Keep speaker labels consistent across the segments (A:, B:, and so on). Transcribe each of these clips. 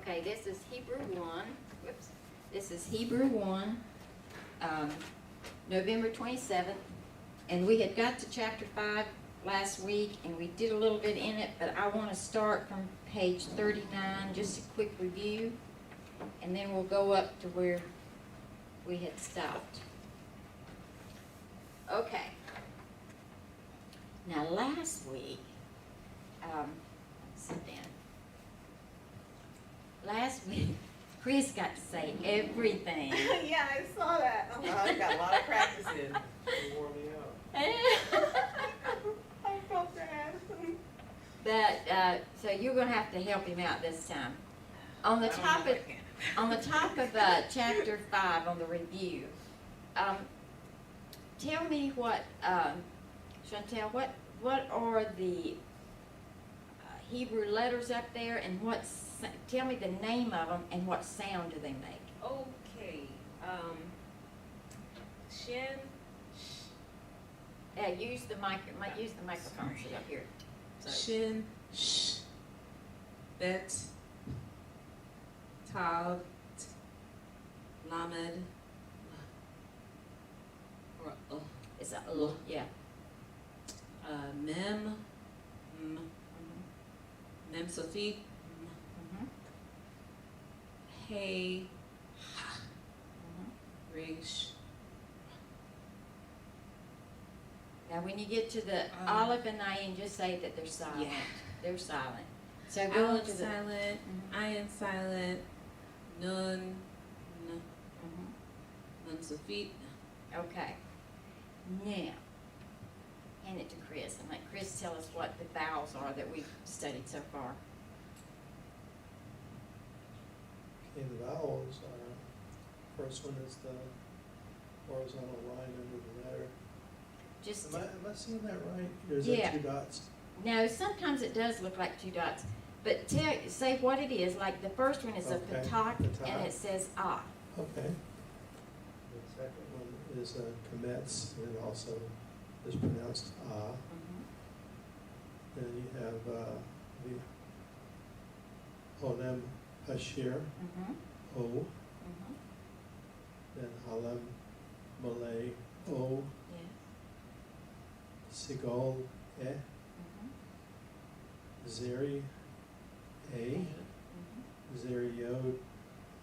A: Okay, this is Hebrew 1. Whoops. This is Hebrew 1, November 27th. And we had got to chapter 5 last week, and we did a little bit in it, but I want to start from page 39, just a quick review, and then we'll go up to where we had stopped. Okay. Now, last week, sit down. Last week, Chris got to say everything.
B: Yeah, I saw that. Oh, I got a lot of practice in.
C: You wore me out.
B: I felt bad.
A: But so you're going to have to help him out this time. On the
B: I don't
A: top
B: know
A: of
B: if I can.
A: on the top of chapter 5 on the review, tell me what Chantel, what are the Hebrew letters up there, and tell me the name of them and what sound do they make?
B: Okay. Shin.
A: Yeah, use the microphone. Sit up here. So,
B: Shin. Sh. Bet. Tav. Lamed. Or
A: it's a yeah.
B: Mem. Mem Sophie.
A: Mm-hmm.
B: Hey.
A: Mm-hmm.
B: Rish.
A: Now, when you get to the Aleph and Ayin, just say that they're silent.
B: Yeah.
A: They're silent. So go
B: Aleph
A: into the.
B: silent.
A: Mhm.
B: Ayin silent. Nun.
A: Mhm.
B: Nun Sophie.
A: Okay. Now, hand it to Chris and let Chris tell us what the vowels are that we've studied so far.
C: Okay, the vowels are, first one is the horizontal line under the letter.
A: Just
C: Am I seeing that right? Or is
A: Yeah.
C: that 2 dots?
A: no, sometimes it does look like 2 dots, but say what it is. Like the first one is a
C: Okay,
A: patak, and
C: patak.
A: it says ah.
C: Okay. The second one is kametz, and it also is pronounced ah.
A: Mhm.
C: Then you have the onem hashir,
A: Mhm.
C: o.
A: Mhm.
C: Then halem malay, o.
A: Yeah.
C: Sigol, eh.
A: Mhm.
C: Zeri, a.
A: Mhm.
C: Zeri yod,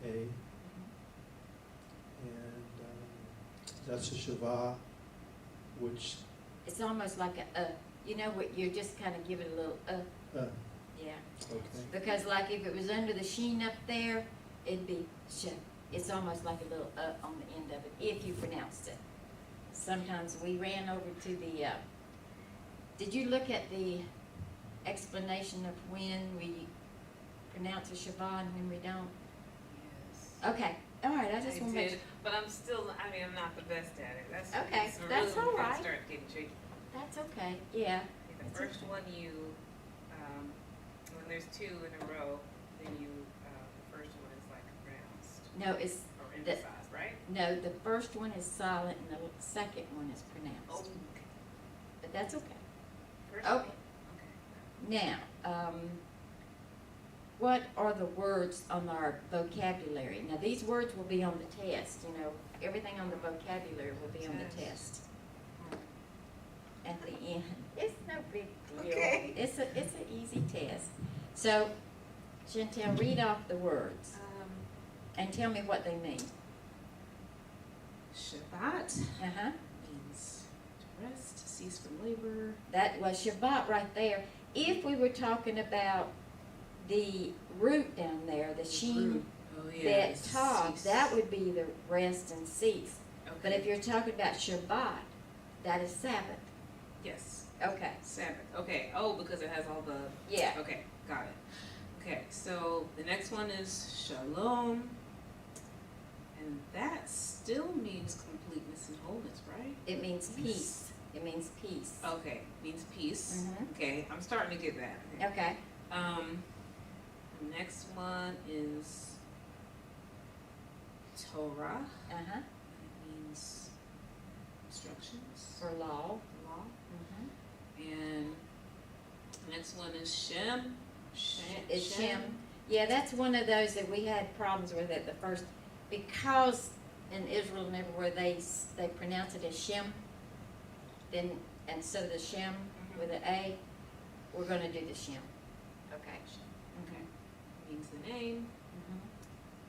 C: a.
A: Mhm.
C: And that's a Shavah, which,
A: It's almost like you know what, you're just kind of giving a little yeah.
C: okay.
A: Because like if it was under the sheen up there, it'd be sh. It's almost like a little on the end of it, if you pronounced it. Sometimes we ran over to the, did you look at the explanation of when we pronounce a Shabbat and when we don't?
B: Yes.
A: Okay, all right, I just want to make
B: did,
A: sure.
B: but I'm still. I mean, I'm not the best at it. That's
A: Okay,
B: it's
A: that's
B: really
A: all
B: when
A: right.
B: it start getting tricky.
A: That's okay, yeah.
B: The
A: That's
B: first
A: okay.
B: one when there's 2 in a row, then the first one is like pronounced
A: No, it's,
B: or emphasized, right?
A: no, the first one is silent and the second one is pronounced.
B: Oh,
A: But that's okay.
B: first
A: Okay.
B: one. Okay.
A: Now, what are the words on our vocabulary? Now, these words will be on the test, you know, everything on the vocabulary will be on the test at the end. It's no big deal.
B: Okay.
A: It's an easy test. So, Chantel, read off the words and tell me what they mean.
B: Shabbat
A: Uh-huh.
B: means to rest, to cease from labor.
A: That was Shabbat right there. If we were talking about the root down there, the sheen,
B: Oh yeah.
A: that tav,
B: cease.
A: that would be the rest and cease.
B: Okay.
A: But if you're talking about Shabbat, that is Sabbath.
B: yes,
A: Okay.
B: Sabbath. Okay. Oh, because it has all the.
A: Yeah.
B: Okay, got it. Okay, so the next one is shalom, and that still means completeness and wholeness, right?
A: It means peace. It means peace.
B: Okay, means peace.
A: Mhm.
B: Okay, I'm starting to get that.
A: Okay.
B: The next one is Torah.
A: Uh-huh.
B: It means instructions,
A: For law.
B: law.
A: Mm-hmm.
B: And the next one is Shem.
A: It's Shem. Yeah, that's one of those that we had problems with at the first, because in Israel and everywhere they pronounce it as Shem, then, and so the Shem with an A, we're gonna do the Shem. Okay. Okay.
B: Means the name.
A: Mhm.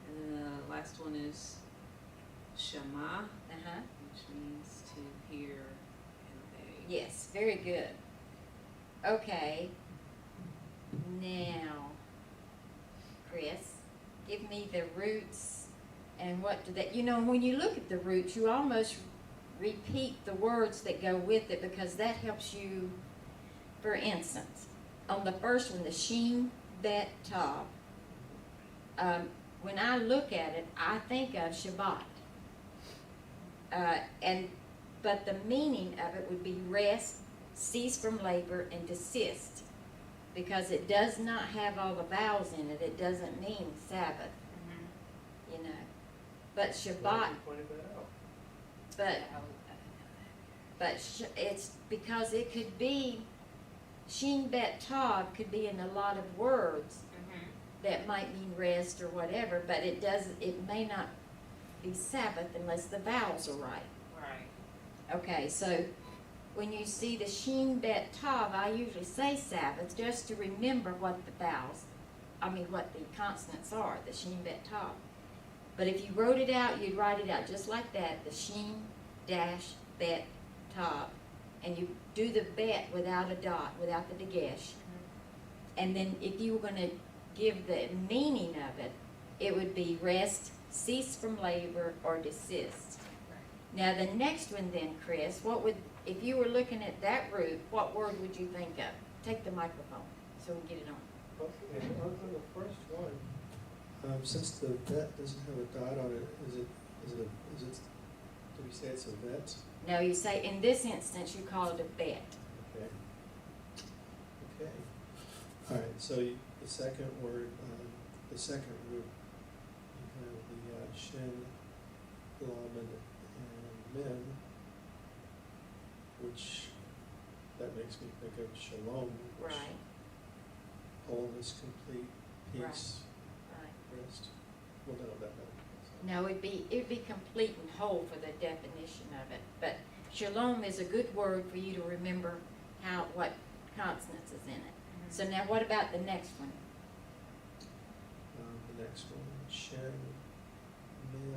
B: And then the last one is Shema,
A: Uh-huh.
B: which means to hear and obey.
A: Yes, very good. Okay. Now, Chris, give me the roots and what do that, you know, when you look at the roots, you almost repeat the words that go with it because that helps you. For instance, on the first one, the Shin Bet Tav, when I look at it, I think of Shabbat. But the meaning of it would be rest, cease from labor, and desist. Because it does not have all the vowels in it, it doesn't mean Sabbath, you know. But Shabbat,
C: Glad you pointed that out.
A: it's because it could be, Shin Bet Tav could be in a lot of words that might mean rest or whatever, but it may not be Sabbath unless the vowels are right.
B: Right.
A: Okay, so when you see the Shin Bet Tav, I usually say Sabbath just to remember what the vowels, what the consonants are, the Shin Bet Tav. But if you wrote it out, you'd write it out just like that, the Shin dash Bet Tav. And you do the bet without a dot, without the dagesh. And then if you were going to give the meaning of it, it would be rest, cease from labor, or desist. Now the next one then, Chris, if you were looking at that root, what word would you think of? Take the microphone so we can get it on.
C: Okay, on the first one, since the vet doesn't have a dot on it, is it, do we say it's a vet?
A: No, you say, in this instance, you call it a bet.
C: Okay. Okay. All right, so the second word, the second root, you have the shin, lamed, and min, which, that makes me think of shalom, which
A: Right,
C: wholeness, complete, peace,
A: right.
C: rest. Well, no, that.
A: No, it'd be complete and whole for the definition of it. But shalom is a good word for you to remember what consonants is in it. So now what about the next one?
C: The next one, shin, min,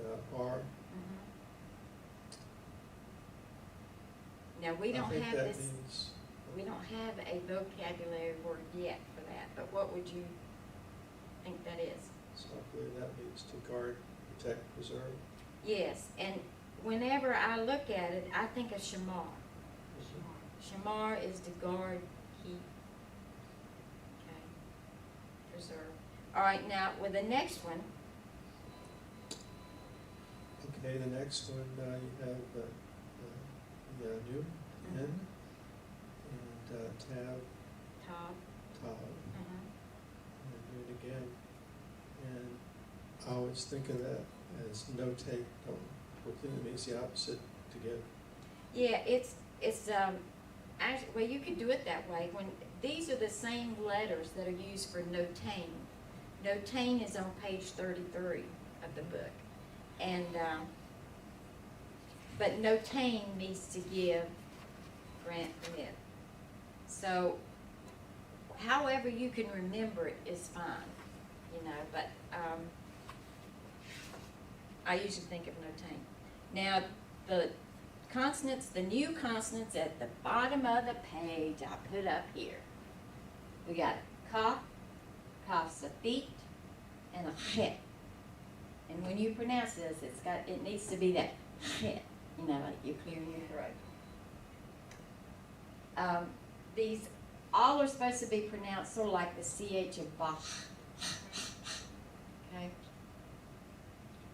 C: and r.
A: Now we don't
C: I think
A: have
C: that
A: this,
C: means,
A: we don't have a vocabulary word yet for that, but what would you think that is?
C: so I believe that means to guard, protect, preserve.
A: Yes, and whenever I look at it, I think of shamar. Shamar is to guard, keep, okay, preserve. All right, now with the next one,
C: Okay, the next one, you have Yanu,
A: Mhm.
C: N, and Tab,
A: Tav,
C: Tav, and Nun again. And I always think of that as notate, completely means the opposite together.
A: yeah, it's actually, well, you could do it that way. When these are the same letters that are used for notain. Notain is on page 33 of the book, and but notain means to give, grant, permit. So, however you can remember it is fine, you know. But I usually think of notain. Now the consonants, the new consonants at the bottom of the page, I put up here. We got kaf, kaf safit, and a chet. And when you pronounce this, it needs to be that chet, you know, like you clear your throat. These all are supposed to be pronounced sort of like the CH of Bach. Okay.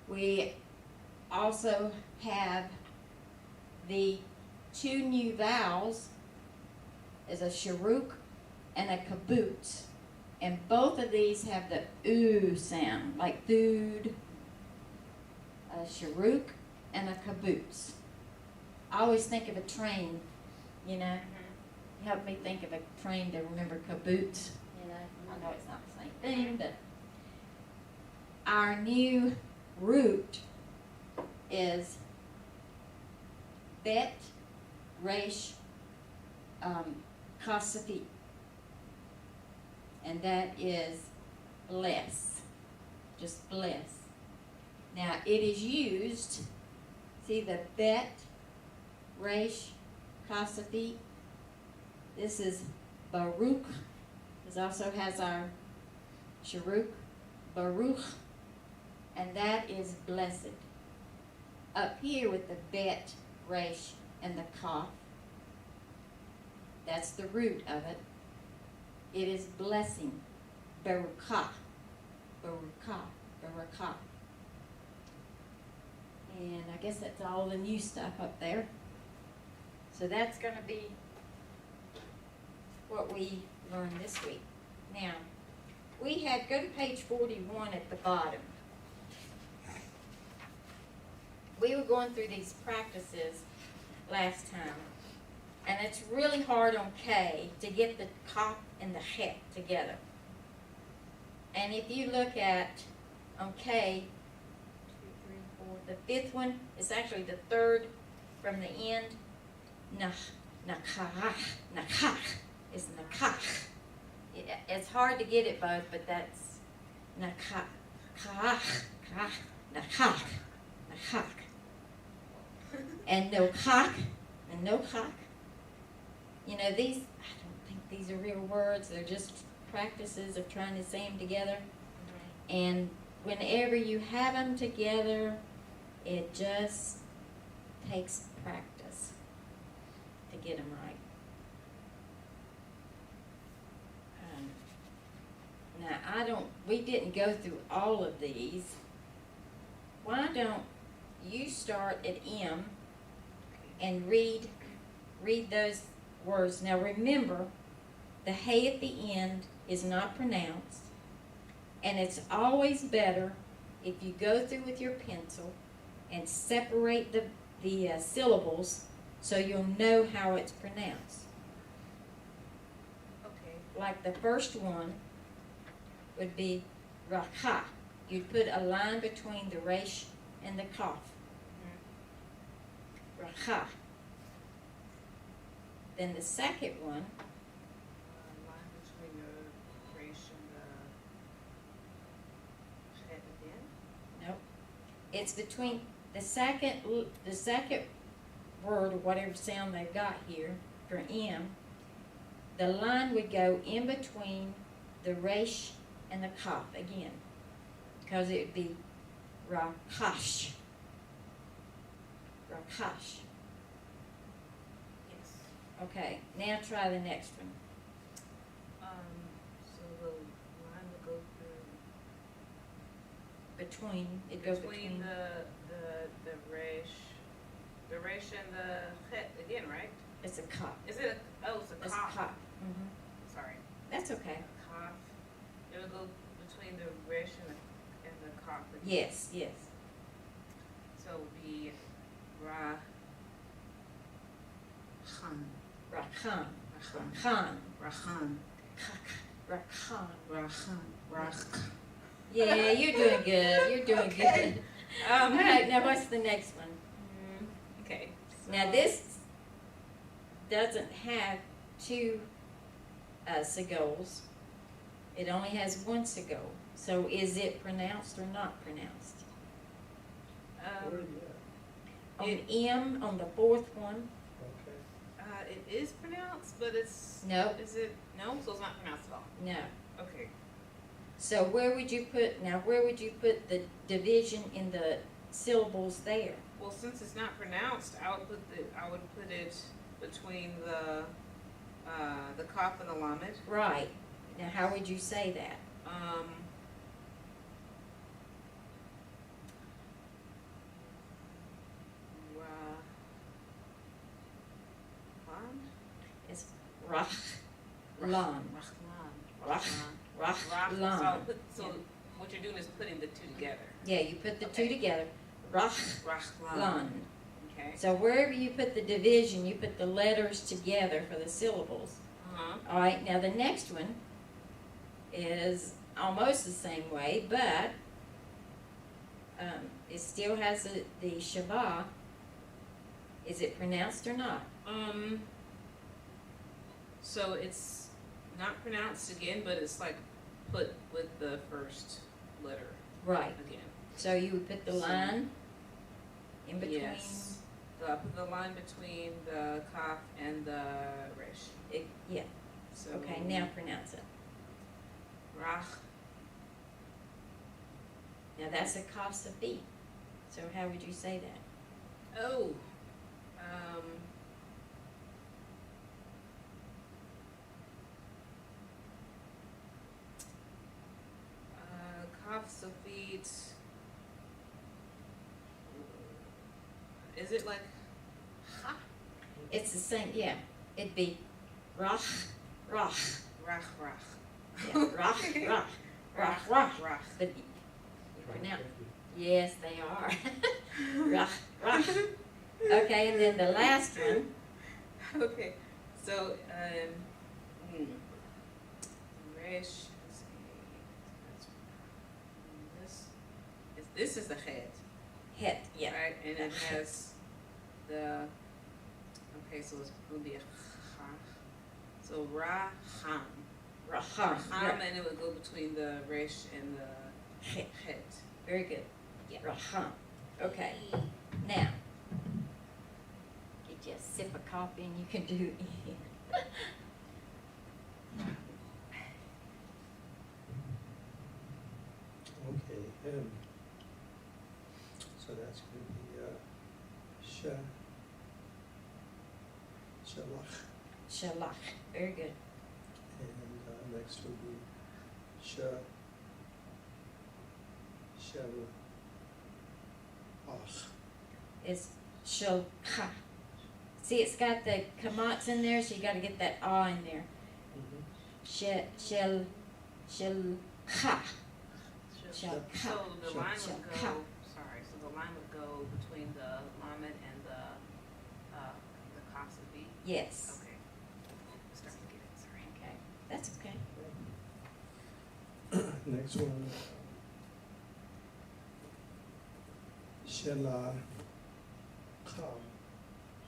A: We also have the two new vowels is a sharuk and a kibbutz. And both of these have the oo sound, like food, a sharuk and a kibbutz. I always think of a train, you know. Help me think of a train to remember kibbutz, you know. I know it's not the same thing, but our new root is Bet Resh Kasafi. And that is bless. Just bless. Now it is used, see the Bet Resh Kasafi. This is Baruch. This also has our Sharuk, Baruch, and that is blessed. Up here with the Bet, Resh, and the Kaf, that's the root of it. It is blessing, Baruchah, Baruchah, Baruchah. And I guess that's all the new stuff up there. So that's going to be what we learned this week. Now, we had, go to page 41 at the bottom. We were going through these practices last time, and it's really hard on K to get the kaf and the het together. And if you look at, on K, 2, 3, 4, the fifth one is actually the third from the end. Nakach, it's nakach. It's hard to get it both, but that's nakach, nakach. And no cock and no cock. You know, these, I don't think these are real words. They're just practices of trying to say them together. And whenever you have them together, it just takes practice to get them right. Now, we didn't go through all of these. Why don't you start at M and read those words. Now remember, the hey at the end is not pronounced, and it's always better if you go through with your pencil and separate the syllables so you'll know how it's pronounced.
B: Okay.
A: Like the first one would be rakha. You'd put a line between the resh and the kaf. Rakha. Then the second one,
B: Line between the resh and the het again?
A: nope. It's between the second word, or whatever sound they've got here for M. The line would go in between the resh and the kaf again, because it would be rakash. Rakash.
B: Yes.
A: Okay, now try the next one.
B: So the line would go through
A: Between, it goes
B: between
A: between.
B: the resh and the het again, right?
A: It's a kaf.
B: Is it it's a
A: It's a
B: kaf.
A: kaf. Mhm.
B: Sorry.
A: That's okay.
B: Kaf. It would go between the resh and the kaf again.
A: Yes, yes.
B: So it would be ra khan.
A: Rakhan.
B: Rachan.
A: Rakhan.
B: Rachan.
A: Rakhan.
B: Rachan. Rach.
A: Yeah, you're doing good. You're doing good. All right, now what's the next one?
B: Okay.
A: Now this doesn't have two segols. It only has one segol. So is it pronounced or not pronounced?
C: Where are you
A: On
B: It-
A: M, on the fourth one,
C: at? Okay.
B: It is pronounced, but it's
A: no,
B: is it no? So it's not pronounced at all.
A: no.
B: Okay.
A: So where would you put the division in the syllables there?
B: Well, since it's not pronounced, I would put it between the kaf and the lamed.
A: Right. Now how would you say that? It's Rachlan. Rachlan.
B: So what you're doing is putting the two together.
A: Yeah, you put the two
B: Okay.
A: together. Rachlan.
B: Rachlan. Okay.
A: So wherever you put the division, you put the letters together for the syllables.
B: Uh-huh.
A: All right, now the next one is almost the same way, but it still has the Shabbat. Is it pronounced or not?
B: So it's not pronounced again, but it's like put with the first letter
A: Right.
B: again.
A: So you would put the
B: So-
A: line in between.
B: Yes. Put the line between the kaf and the resh.
A: Yeah.
B: So
A: Okay. Now pronounce it.
B: rach.
A: Now that's a kaf safit. So how would you say that?
B: Oh. Kaf safit. Is it like ha?
A: It's the same. Yeah. It'd be rach, rach.
B: Rach rach.
A: Yeah. Rach, rach, rach, rach.
B: Rach.
A: But you pronounce. Yes, they are. Rach, rach. Okay, and then the last one.
B: Okay, so resh. This is the head,
A: Het, yeah.
B: right? And it has the. Okay, so it's gonna be a ha. So raham.
A: Raham.
B: Raham, and it would go between the resh and the
A: Het.
B: het.
A: Very good. Yeah. Raham. Okay. Now, get you a sip of coffee and you can do it.
C: Okay, so that's gonna be, shalach,
A: Shalach. Very good.
C: and, next would be shalach.
A: It's shalcha. See, it's got the kamatz in there, so you gotta get that ah in there. Shalcha. Shall
B: So the
C: Shall-
B: line
A: shall
B: would go,
A: count.
B: sorry, so the line would go between the lamed and the kasavi.
A: Yes.
B: Okay. Start to get it, sorry.
A: Okay. That's okay.
C: Next one, shalacham.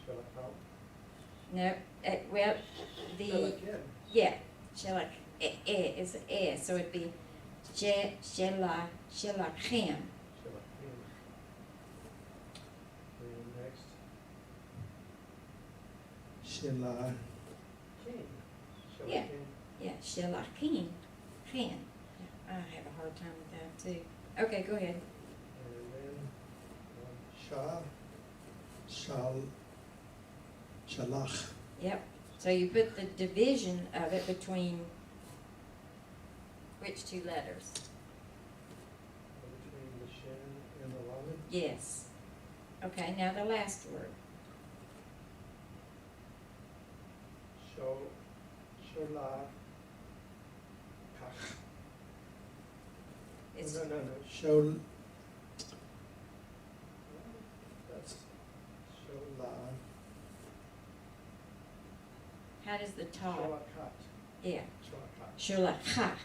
C: Shalacham.
A: No, well, the,
C: Shalachem.
A: yeah, shalach, is so it'd be shalachem.
C: Shalachim. And next, shalachim.
A: Yeah. Yeah, shalachim, chen. I have a hard time with that too. Okay, go ahead.
C: And then, shalach.
A: Yep. So you put the division of it between which two letters?
C: Between the shin and the lamed.
A: Yes. Okay, now the last word.
C: Sholach.
A: It's,
C: No. Shol. That's sholah.
A: how does the ta?
C: Sholakat.
A: Yeah.
C: Sholakat.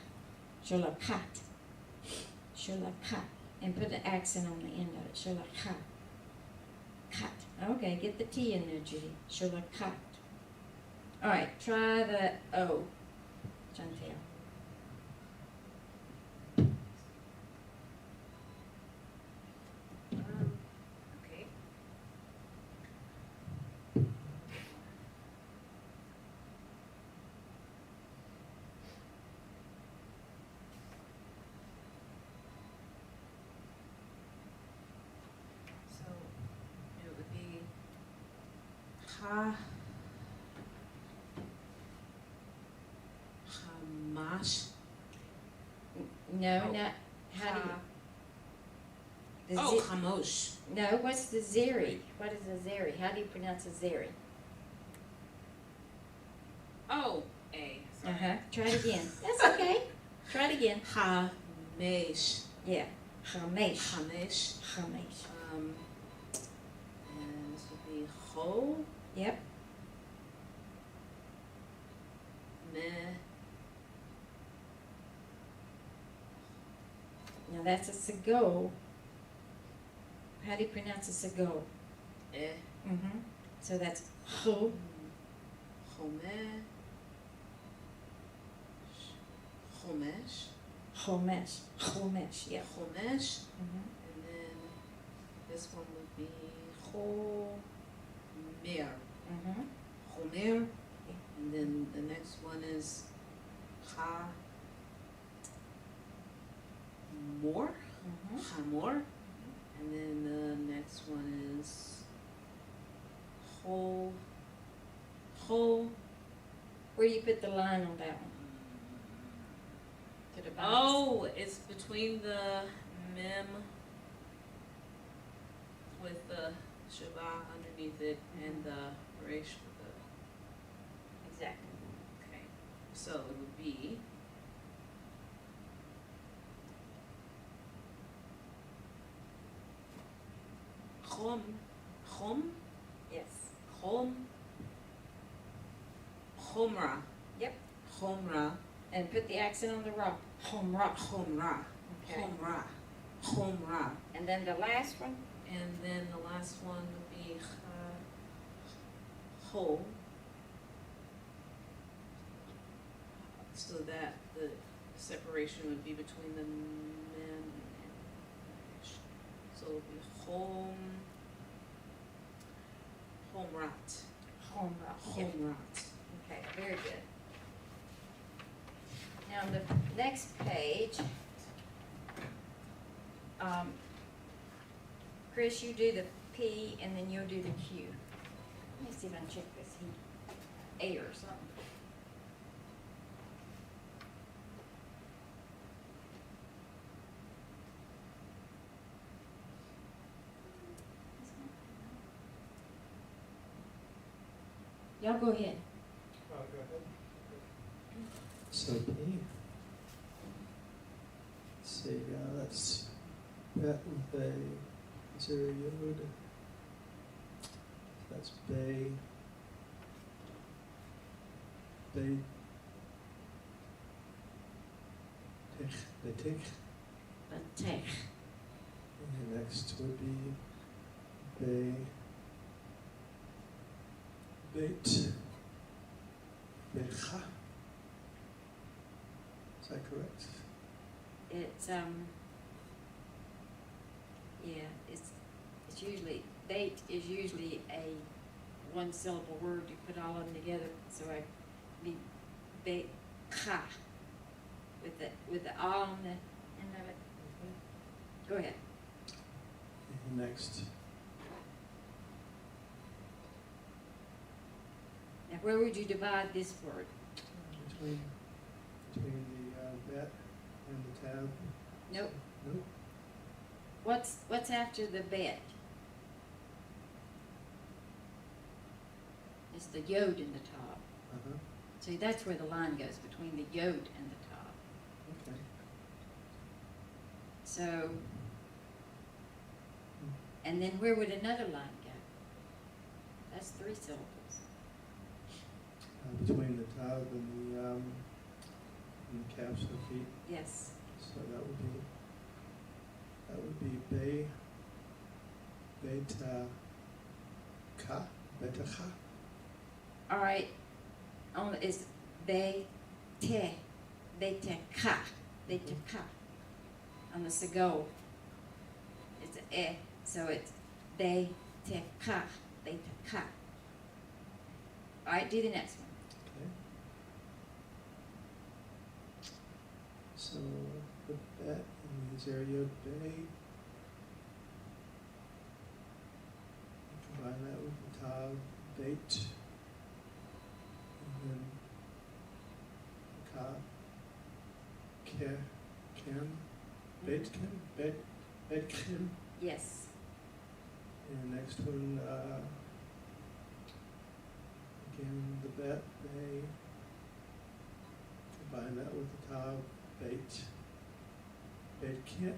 A: Sholachat. Sholachat. And put an accent on the end of it. Sholachat. Kat. Okay, get the T in there, Judy. Sholachat. All right, try the O. Chantel.
B: Okay. So it would be ha. Hamash.
A: No,
B: Oh.
A: not, how do you? The
B: Oh,
A: zi-
B: chamosh.
A: No, what's the zeri? What is a zeri? How do you pronounce a zeri?
B: Oh, A. Sorry.
A: Uh-huh. Try it again. That's okay. Try it again.
B: Hamesh.
A: Yeah. Chamesh.
B: Hamesh.
A: Chamesh.
B: And this would be ho,
A: Yep.
B: me,
A: Now that's a sago. How do you pronounce a sago?
B: Eh.
A: Mm-hmm. So that's ho.
B: Chomesh. Chomesh.
A: Chomesh. Chomesh, yeah.
B: Chomesh.
A: Mm-hmm.
B: And then this one would be Chomer.
A: Mm-hmm.
B: Chomer. And then the next one is Chamor.
A: Mm-hmm.
B: Chamor. And then the next one is Ho.
A: Where do you put the line on that one? To the bottom?
B: Oh, it's between the mem with the shabbat underneath it and the resh with the.
A: Exactly.
B: Okay, so it would be. Chom,
A: Yes.
B: chomra.
A: Yep.
B: Chomra,
A: And put the accent on the rock. Chomra.
B: chomra,
A: Okay.
B: chomra.
A: And then the last one?
B: And then the last one would be ho. So that the separation would be between the men and resh. So it would be homrat.
A: Chomra. Yep.
B: Homrat.
A: Okay, very good. Now, on the next page, Chris, you do the P and then you'll do the Q. Let me see if I can check this heat. A or something. Y'all go ahead.
C: Go ahead. So P. Let's see, that's bet with a zero yod. That's bay. Bay. Tich. Betich.
A: Batech.
C: And next would be bay. Beit. Becha. Is that correct?
A: It's, yeah, it's usually, bait is usually a one syllable word, you put all of them together, so I be bait cha with the ah on the end of it. Go ahead.
C: And next,
A: Now, where would you divide this word?
C: between the bet and the tab.
A: Nope.
C: Nope.
A: What's after the bet? It's the yod in the top.
C: Uh-huh.
A: See, that's where the line goes, between the yod and the top.
C: Okay.
A: So, and then where would another line go? That's 3 syllables.
C: Between the tab and the caps of the feet.
A: Yes.
C: So that would be bay, beta, ka, beta cha.
A: All right. Is be te ka, on the sago. It's a so it's be te ka. All right. Do the next one.
C: Okay. So the bet in the area bay. Combine that with the tab, bait, and then ka, kim, bait kim, bait kim.
A: Yes.
C: And the next one, again, the bet, bay, combine that with the tab, bait kim,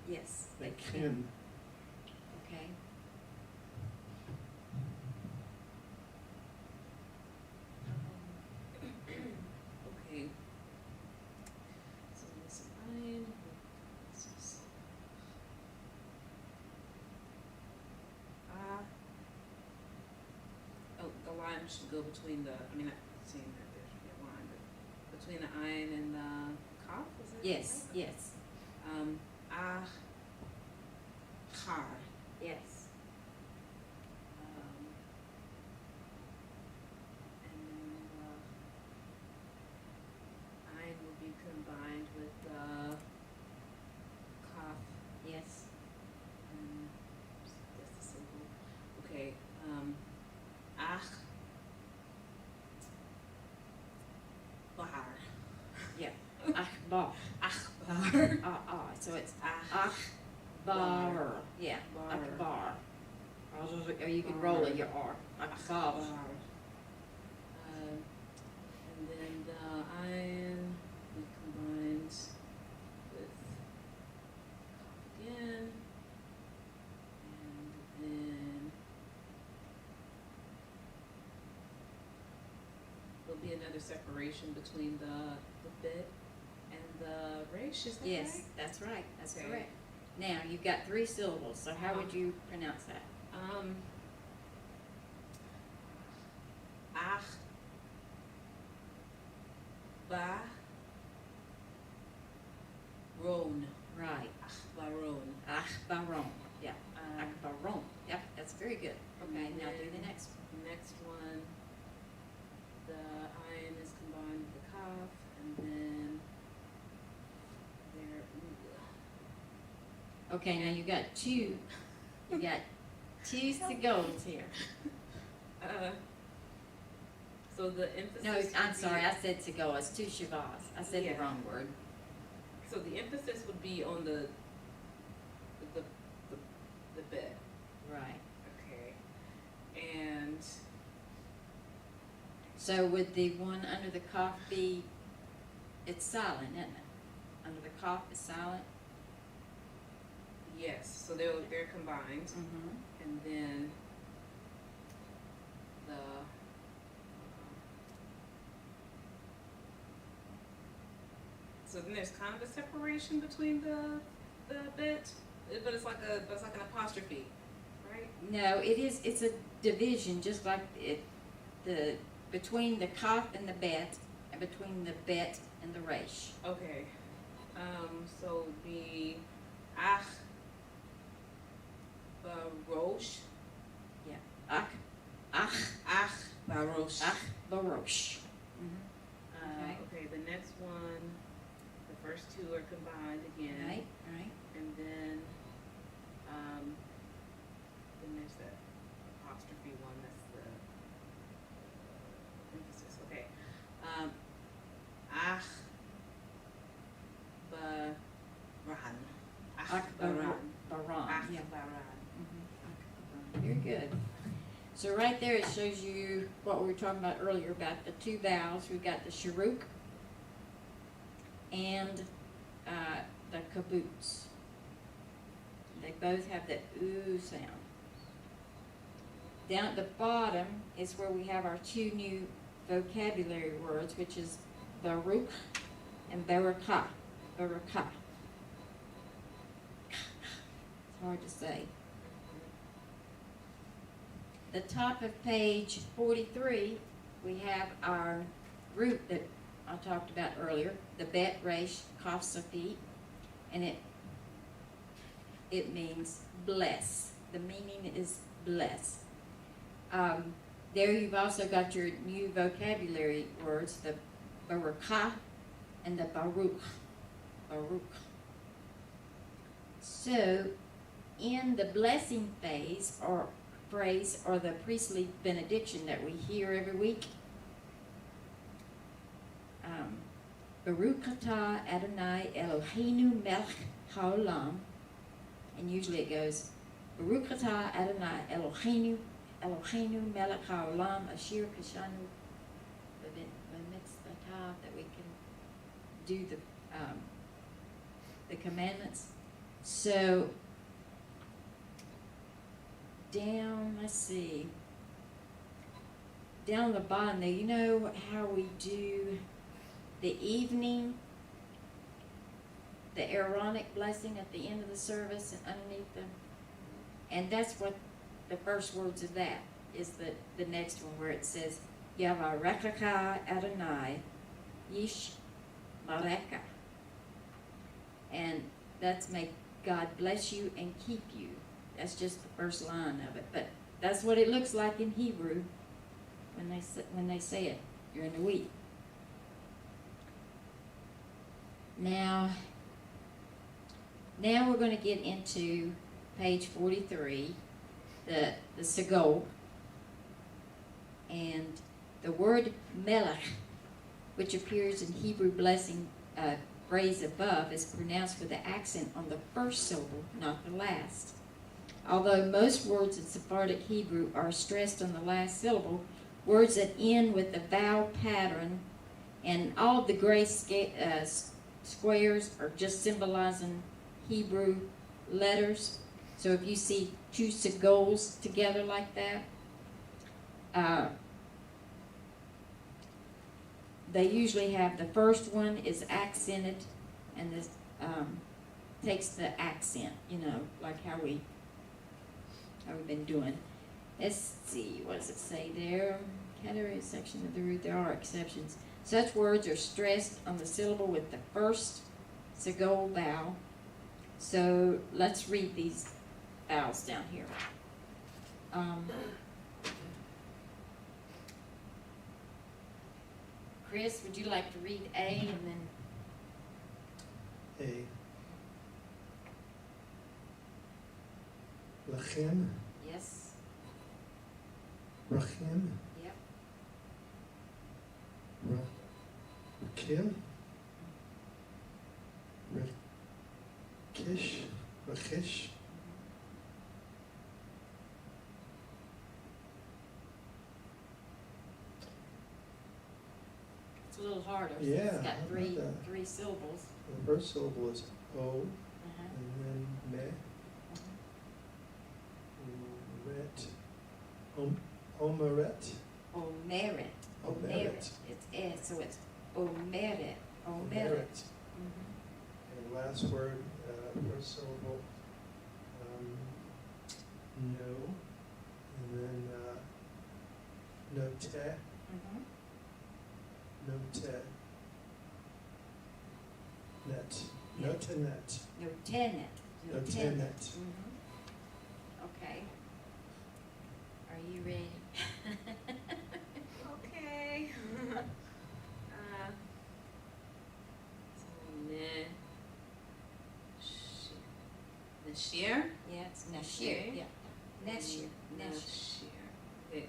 A: Yes.
C: bait kim.
A: Okay.
B: Okay. So this line would a line should go between the, I mean, I've seen that there should be a line, but between the ayin and the kaf, is it?
A: Yes,
B: right?
A: yes,
B: Achar.
A: yes.
B: And then the ayin will be combined with the kaf.
A: Yes.
B: And that's the simple. Okay, ach. Bar.
A: Yeah. Achbar.
B: Achbar.
A: So it's
B: Ach.
A: Akbar. Yeah.
B: Bar.
A: Akbar. Or you could roll it, your R. Akbar.
B: And then the ayin we combined with kaf again. And then there'll be another separation between the bit and the resh, is that
A: Yes,
B: right?
A: that's right. That's
B: Okay.
A: correct. Now, you've got 3 syllables, so how would you pronounce that?
B: Ach. Ba. Ron.
A: Right.
B: Achbaron.
A: Akbaron. Yeah. Akbaron. Yep, that's very good. Okay,
B: And
A: now do
B: then
A: the next.
B: Next one, the ayin is combined with the kaf, and then there.
A: Okay, now you got 2. You got 2 Segols here.
B: So the emphasis.
A: No,
B: would
A: I'm
B: be-
A: sorry, I said Segol. It's 2 Shavas. I said
B: Yeah.
A: the wrong word.
B: So the emphasis would be on the bit.
A: Right.
B: Okay. And
A: So would the one under the cough be, it's silent, isn't it? Under the cough is silent?
B: yes, so they're combined,
A: Mm-hmm.
B: and then the so then there's kind of a separation between the bit, but it's like an apostrophe, right?
A: No, it's a division, just like between the cough and the bet, and between the bet and the resh.
B: Okay. So it would be ach barosh.
A: Ach,
B: Ach barosh.
A: barosh.
B: Okay, the next one, the first 2 are combined again.
A: Right, right.
B: And then there's that apostrophe one, that's the emphasis, okay. Ach baran.
A: Akbaran.
B: Ach
A: Yeah.
B: baran.
A: Mhm. Very good. So right there, it shows you what we were talking about earlier about the 2 vowels. We've got the sharuk and the kibbutz. They both have the oo sound. Down at the bottom is where we have our 2 new vocabulary words, which is baruch and barakah. Barakah. It's hard to say. The top of page 43, we have our root that I talked about earlier, the bet, resh, kaf, safit, and it means bless. The meaning is bless. There you've also got your new vocabulary words, the barakah and the baruch. Baruch. So, in the blessing phase or phrase or the priestly benediction that we hear every week, Baruch atah Adonai Eloheinu melech haolam, and usually it goes Baruch atah Adonai Eloheinu melech haolam asher kashanu b'mitzvotav, that we can do the commandments. So down, let's see, down the bottom there, you know how we do the evening, the Aaronic blessing at the end of the service and underneath them? And that's what the first words of that. is the next one where it says, Yavarechecha Adonai Yish Mareka. And that's may God bless you and keep you. That's just the first line of it. But that's what it looks like in Hebrew when they say it during the week. Now we're going to get into page 43, the Segol, and the word melech, which appears in Hebrew blessing phrase above, is pronounced with the accent on the first syllable, not the last. Although most words in Sephardic Hebrew are stressed on the last syllable, words that end with the vowel pattern and all of the gray squares are just symbolizing Hebrew letters. So if you see two segols together like that, they usually have the first one is accented, and this takes the accent, like how we've been doing. Let's see, what does it say there? Category section of the root, there are exceptions. Such words are stressed on the syllable with the first segol vowel. So let's read these vowels down here. Chris, would you like to read A and then?
C: A. Lachem,
A: Yes.
C: Rachem,
A: Yep.
C: Rakim, Rakish,
A: It's a little harder.
C: Yeah,
A: It's
C: how
A: got
C: about
A: three
C: that?
A: syllables.
C: The first syllable is O,
A: Uh-huh.
C: and then Me, Ret, Omeret,
A: Omeret.
C: Omeret.
A: It's S, so it's Omeret.
C: Omeret.
A: Mhm.
C: And last word, first syllable, no, and then note,
A: Mhm.
C: note, net,
A: Yeah.
C: notenet,
A: Lieutenant.
C: Lieutenant.
A: Mhm. Okay. Are you ready?
B: Okay. Nashir?
A: Yeah, it's Nashir.
B: Okay.
A: Yeah. Nashir. Nashir.
B: Nashir. Okay.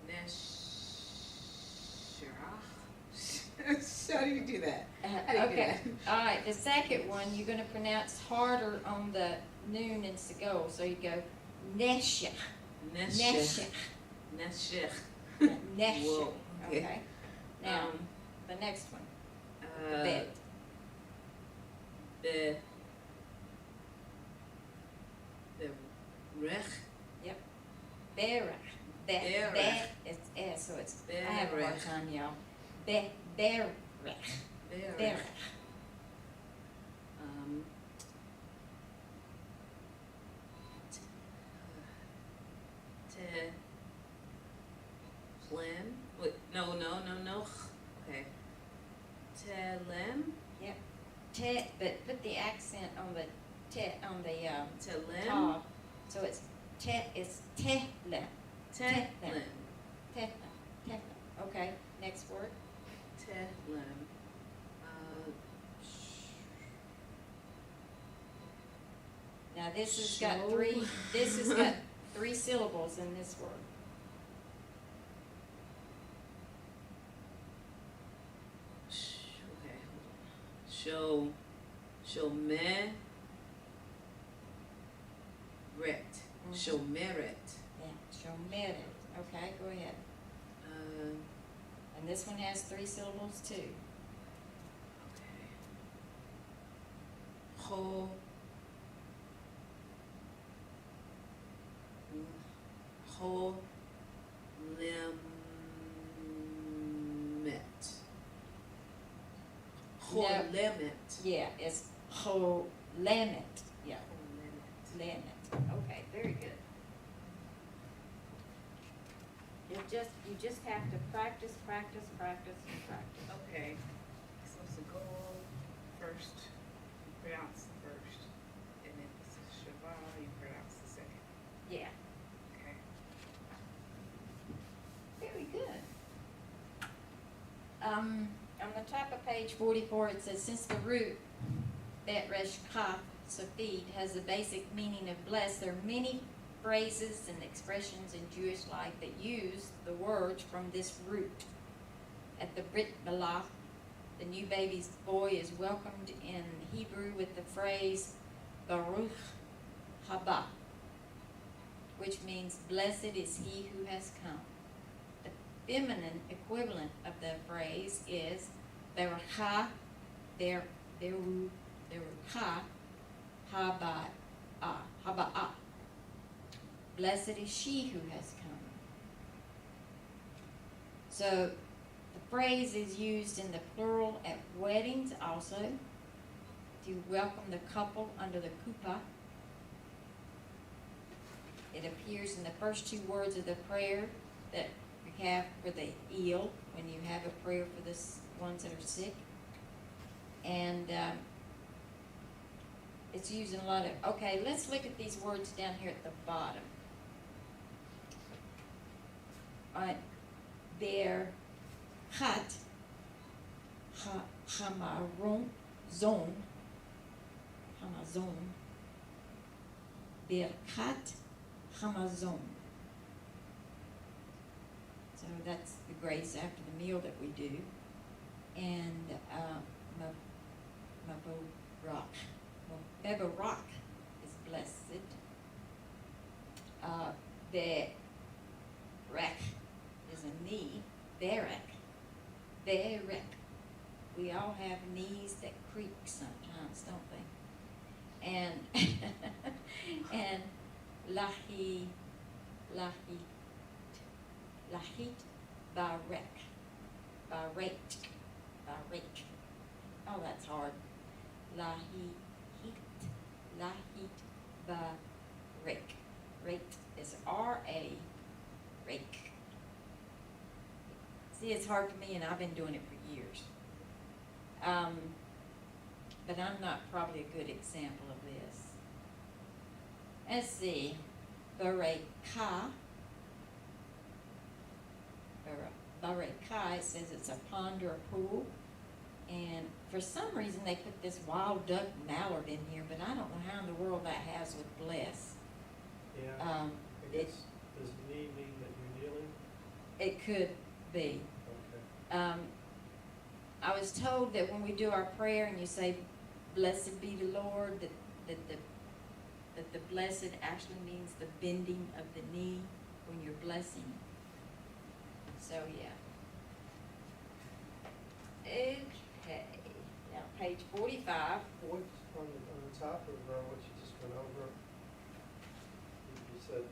B: Nashir. How do you do that? How do you do
A: Okay.
B: that?
A: All right. The second one you're going to pronounce harder on the noon and segol. So you go Neshech.
B: Nashir.
A: Neshech.
B: Nashir.
A: Neshech.
B: Whoa, okay.
A: Okay. Now
B: Um,
A: the next one.
B: Uh,
A: Bet.
B: The rech.
A: Berach.
B: Berach.
A: Bet. It's S, so it's. I have a hard
B: Berach.
A: time, y'all. Berach. Berach.
B: Um, Tlem. Wait, no. Okay. Telem.
A: But put the accent on the
B: Telem.
A: ta. So it's it's tehlem.
B: Telem.
A: Tehlem. Okay, next word.
B: Telem.
A: Now this has
B: Show.
A: got three syllables in this word.
B: Okay, hold on. Shomeret.
A: Mhm.
B: Shomeret.
A: Yeah, shomeret. Okay, go ahead. And this one has three syllables too.
B: Okay. Ho. Limet. Cholemet.
A: Yeah, it's whole lemon, yeah,
B: Cholemet.
A: lemon, okay, very good. You just have to practice, practice, practice, and practice.
B: Okay, so it's a goal first, you pronounce the first, and then it's a Shabbat, you pronounce the second.
A: Yeah,
B: Okay.
A: very good. On the top of page 44, it says, since the root, Bet Resh Kaf, Safid, has the basic meaning of blessed, there are many phrases and expressions in Jewish life that use the words from this root. At the Brit Milah, the new baby's boy is welcomed in Hebrew with the phrase Baruch Haba, which means blessed is he who has come. The feminine equivalent of the phrase is Beracha, Berucha, Haba'a. Blessed is she who has come. So the phrase is used in the plural at weddings also to welcome the couple under the kuppah. It appears in the first two words of the prayer that we have for the ill, when you have a prayer for the ones that are sick. And it's used in a lot of, okay, let's look at these words down here at the bottom. Their chat, hamazon, Birkat Hamazon. So that's the grace after the meal that we do. And Maborak is blessed. Berek is a knee. Berek. We all have knees that creak sometimes, don't they? And and lahit barek. Oh, that's hard. Lahit barek. Rake is R-A, rake. See, it's hard for me, and I've been doing it for years. But I'm not probably a good example of this. Let's see. Bareka, it says it's a pond or a pool. And for some reason, they put this wild duck mallard in here, but I don't know how in the world that has with bless.
C: Yeah, I guess, does knee mean that you're kneeling?
A: It could be.
C: Okay.
A: I was told that when we do our prayer and you say, blessed be the Lord, that the blessed actually means the bending of the knee when you're blessing. So, yeah. Okay, now page 45.
C: What, on the top of what you just went over, you said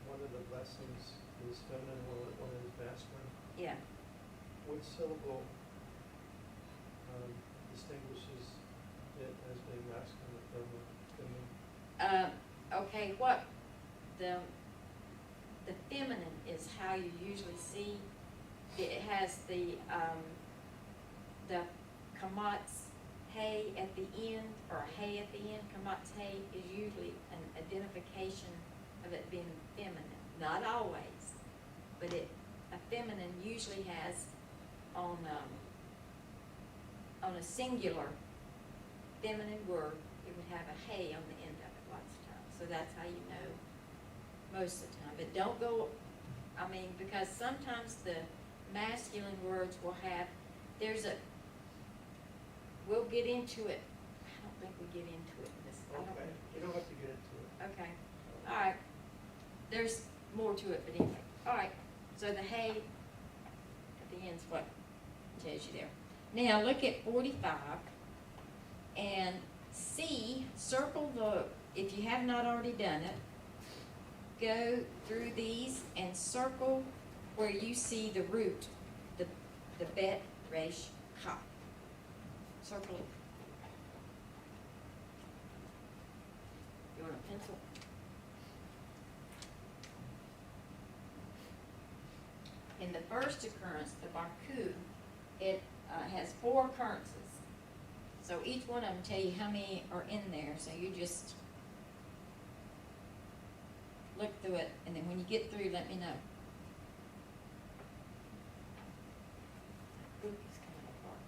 C: one of the blessings is feminine, one is masculine.
A: Yeah.
C: What syllable distinguishes it as being masculine or feminine?
A: Okay, what the feminine is how you usually see it has the kamatz hay at the end, or hay at the end. Kamatz hay is usually an identification of it being feminine. Not always, but a feminine usually has on a singular feminine word, it would have a hay on the end of it lots of times. So that's how you know most of the time. But don't go, because sometimes the masculine words will have, we'll get into it. I don't think we get into it in this.
C: Okay, you don't have to get into it.
A: Okay, all right. There's more to it, but anyway. All right, so the hay at the end is what it tells you there. Now look at 45 and circle if you have not already done it, go through these and circle where you see the root, the Bet Resh Kaf. circle it. You want a pencil? In the first occurrence, the Baku, it has 4 occurrences. So each one of them tell you how many are in there, so you just look through it, and then when you get through, let me know. Book is coming apart.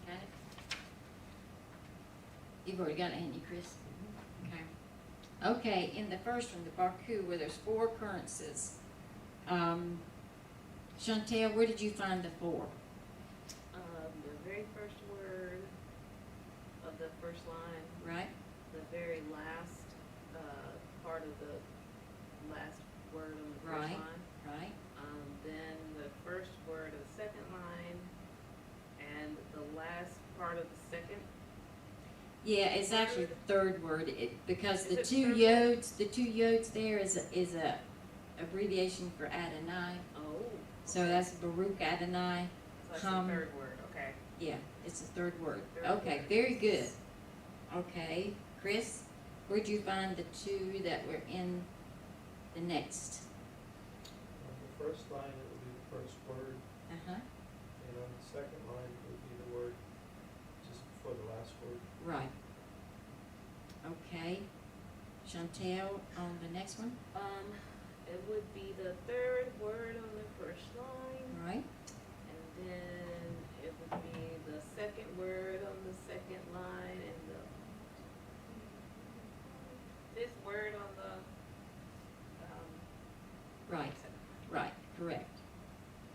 A: Got it? You've already got it, haven't you, Chris? Okay. Okay, in the first one, the Baku, where there's 4 occurrences, Chantel, where did you find the 4?
D: The very first word of the first line,
A: Right?
D: the very last, part of the last word on the first
A: Right.
D: line.
A: Right?
D: Then the first word of the second line, and the last part of the second.
A: Yeah, it's actually the third word, because
D: Is
A: the
D: it
A: 2
D: third?
A: yods, the 2 yods there is a abbreviation for Adonai.
D: Oh.
A: So
D: okay.
A: that's Baruch Adonai.
D: So that's
A: hum.
D: the third word, okay.
A: Yeah, it's the third word.
D: Third
A: Okay,
D: word.
A: very good. Okay, Chris, where'd you find the 2 that were in the next?
C: On the first line, it would be the first word,
A: Uh-huh,
C: and on the second line, it would be the word just before the last word.
A: right. Okay, Chantel, on the next one,
D: It would be the third word on the first line.
A: right?
D: And then it would be the second word on the second line and the fifth word on the,
A: Right, right, correct.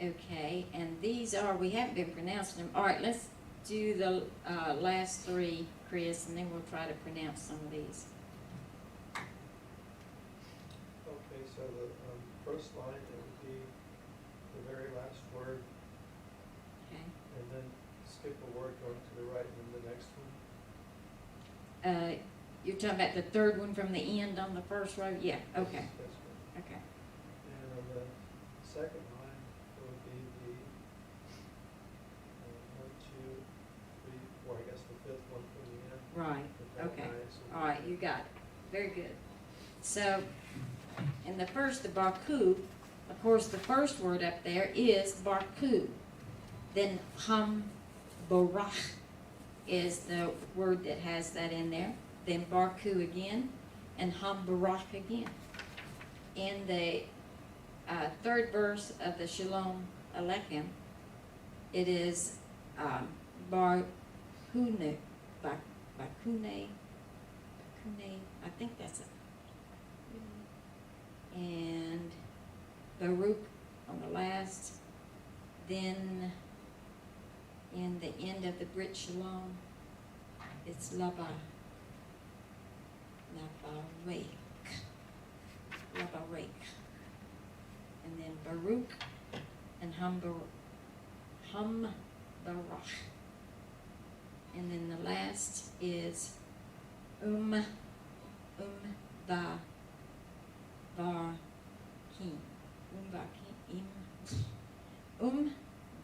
A: Okay, and these are, we haven't been pronouncing them. All right, let's do the last 3, Chris, and then we'll try to pronounce some of these.
C: Okay, so the first line, it would be the very last word,
A: Okay.
C: and then skip a word going to the right, and then the next one.
A: You're talking about the third one from the end on the first row? Yeah, okay,
C: That's right.
A: okay.
C: And on the second line, it would be the 1, 2, 3, 4, I guess the 5th one from the end.
A: Right,
C: with that
A: okay.
C: line, so
A: All right, you got it. Very good. So, in the first, the Baku, of course, the first word up there is Baku. Then Barach is the word that has that in there. Then Baku again, and Barach again. In the third verse of the Shalom Aleichem, it is Bakune, Bakune, I think that's it. And Baruch on the last. Then in the end of the Brit Shalom, it's Labarek, and then Baruch and Barach, and then the last is Ba Varkim,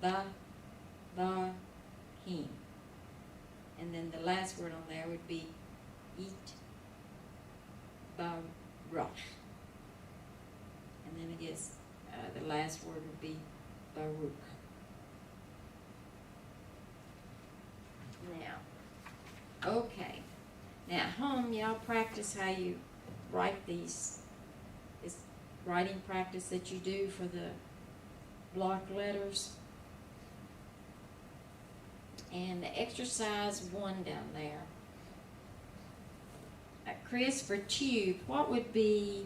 A: Ba Baruch. And then I guess, the last word would be Baruch. Now, okay. Now, at home, y'all practice how you write these, this writing practice that you do for the block letters. And the exercise 1 down there. Chris, for tube, what would be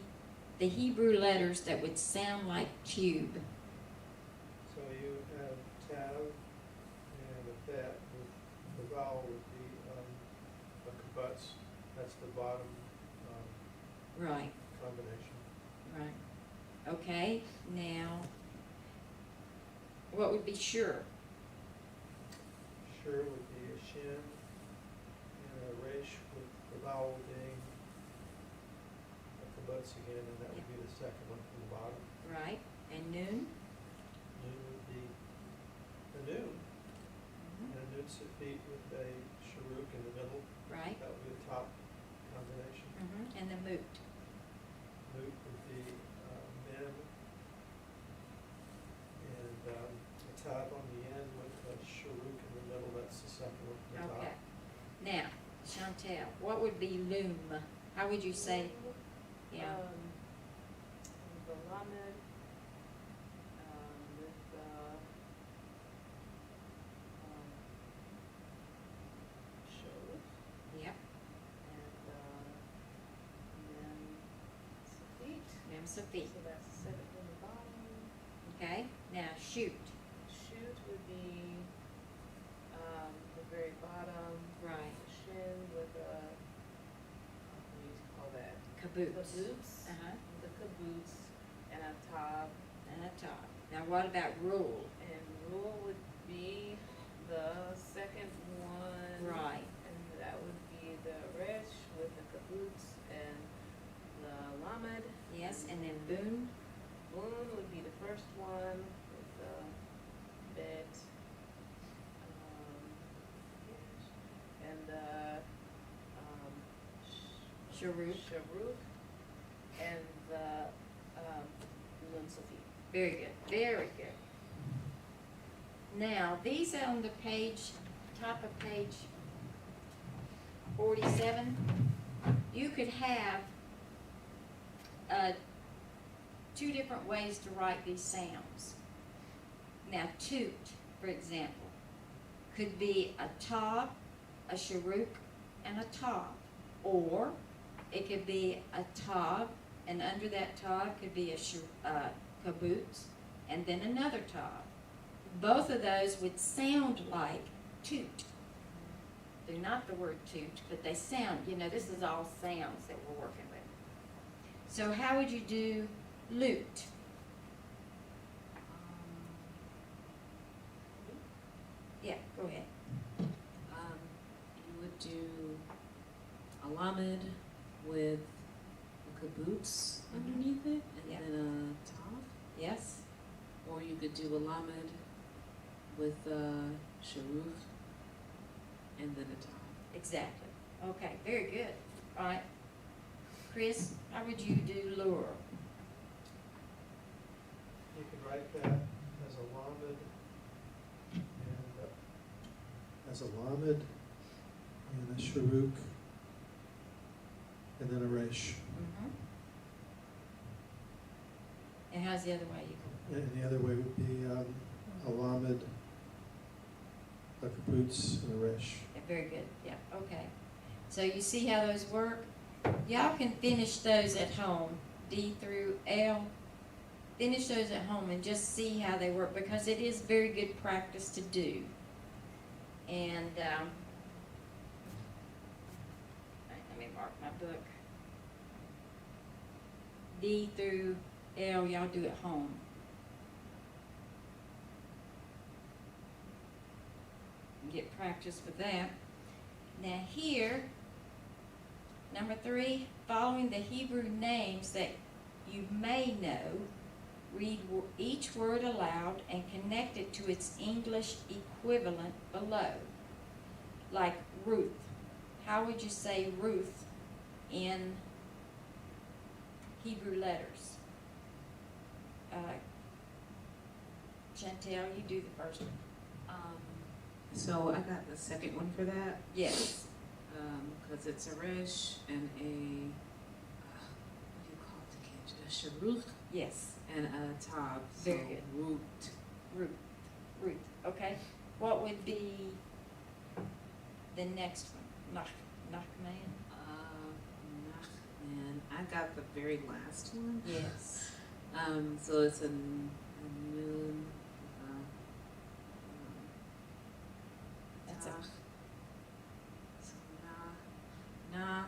A: the Hebrew letters that would sound like tube?
C: So you have tab and a bet, the vowel would be a kibbutz, that's the bottom
A: Right,
C: combination.
A: right. Okay, now, what would be sure?
C: Sure would be a shin and a resh with the vowel being a kibbutz again, and that would be the second one from the bottom.
A: Right, and noon?
C: Noon would be a noon,
A: Mhm.
C: and a noon safit with a sharuk in the middle,
A: Right,
C: that would be the top combination.
A: and the moot.
C: Moot would be mem, and a tab on the end with a sharuk in the middle, that's the second one from the top.
A: Okay. Now, Chantel, what would be loom? How would you say? Yeah,
D: The lamed, with the, shorut,
A: yep,
D: and then safit.
A: mem safit.
D: So that's the second from the bottom.
A: Okay, now shoot.
D: Shoot would be, the very bottom,
A: Right,
D: shin with a, what do you call that?
A: caboose.
D: Caboose.
A: Uh-huh,
D: The caboose and a top,
A: and a top. Now what about rule?
D: and rule would be the second one.
A: Right,
D: And that would be the resh with the caboose and the lamed.
A: yes, and then boon?
D: Boon would be the first one with the bet. And the,
A: Sharuk.
D: Sharuk and the, Nun Safit.
A: Very good, very good. Now, these are on the page, top of page 47. You could have two different ways to write these sounds. Now, toot, for example, could be a tav, a sharuk, and a tav. Or it could be a tav, and under that tav could be a kibbutz, and then another tav. Both of those would sound like toot. They're not the word toot, but they sound, this is all sounds that we're working with. So how would you do lute? Yeah, go ahead.
B: You would do a lamed with a kibbutz
A: Mhm.
B: underneath it, and
A: Yeah.
B: then a tav.
A: Yes?
B: Or you could do a lamed with a sharuf and then a tav.
A: Exactly. Okay, very good. All right. Chris, how would you do lure?
C: You could write that as a lamed and a sharuk, and then a resh.
A: Mm-hmm. And how's the other way you
C: And the other way would be a lamed, a kibbutz, and a resh.
A: Yeah, very good. Yeah, okay. So you see how those work? Y'all can finish those at home, D through L. Finish those at home and just see how they work, because it is very good practice to do. And let me mark my book. D through L, y'all do at home. Get practice with that. Now here, number 3, following the Hebrew names that you may know, read each word aloud and connect it to its English equivalent below. Like Ruth. How would you say Ruth in Hebrew letters. Chantel, you do the first one.
B: So I got the second one for that,
A: Yes.
B: cause it's a resh and a, what do you call it again? A sharuch
A: Yes.
B: and a tab, so
A: Very good.
B: root.
A: Ruth, okay. What would be the next one? Nachman?
B: Nachman, I got the very last one.
A: Yes.
B: So it's a noon,
A: That's a,
B: tach. So na,